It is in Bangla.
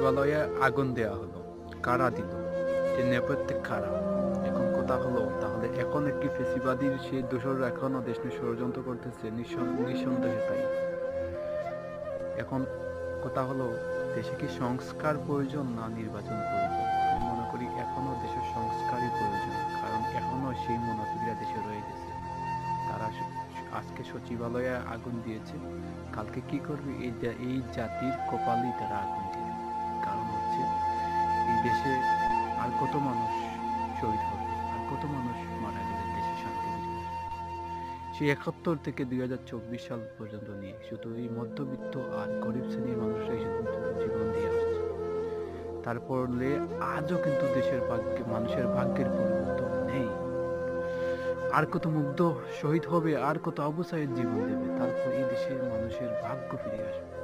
সচিবালয়ে আগুন দেওয়া হলো, কারা দিল, এর নেপথ্যে কারা? এখন কথা হলো, তাহলে এখন একটি ফেসিবাদীর সেই দোসররা এখনো দেশ নিয়ে ষড়যন্ত্র করতেছে, নিঃসন্দেহে তাই। এখন কথা হলো, দেশে কি সংস্কার প্রয়োজন না নির্বাচন প্রয়োজন? আমি মনে করি এখনো দেশের সংস্কারই প্রয়োজন, কারণ এখনো সেই মুনাফিকরা দেশে রয়ে গেছে। তারা আজকে সচিবালয়ে আগুন দিয়েছে, কালকে কি করবে এই জাতির কপালেই তারা আগুন দিবে। কারণ হচ্ছে এই দেশে আর কত মানুষ শহীদ হবে, আর কত মানুষ মারা গেলে দেশে শান্তি ফিরে আসবে? সেই 71 থেকে 2024 সাল পর্যন্ত নিয়ে শুধু এই মধ্যবিত্ত আর গরিব শ্রেণীর মানুষরাই শুধু জীবন দিয়ে আসছে। তারপরে আজও কিন্তু দেশের ভাগ্যে, মানুষের ভাগ্যের পরিবর্তন নেই। আর কত মুগ্ধ শহীদ হবে, আর কত আবু সাইদ জীবন দেবে, তারপর এই দেশের মানুষের ভাগ্য ফিরে আসবে।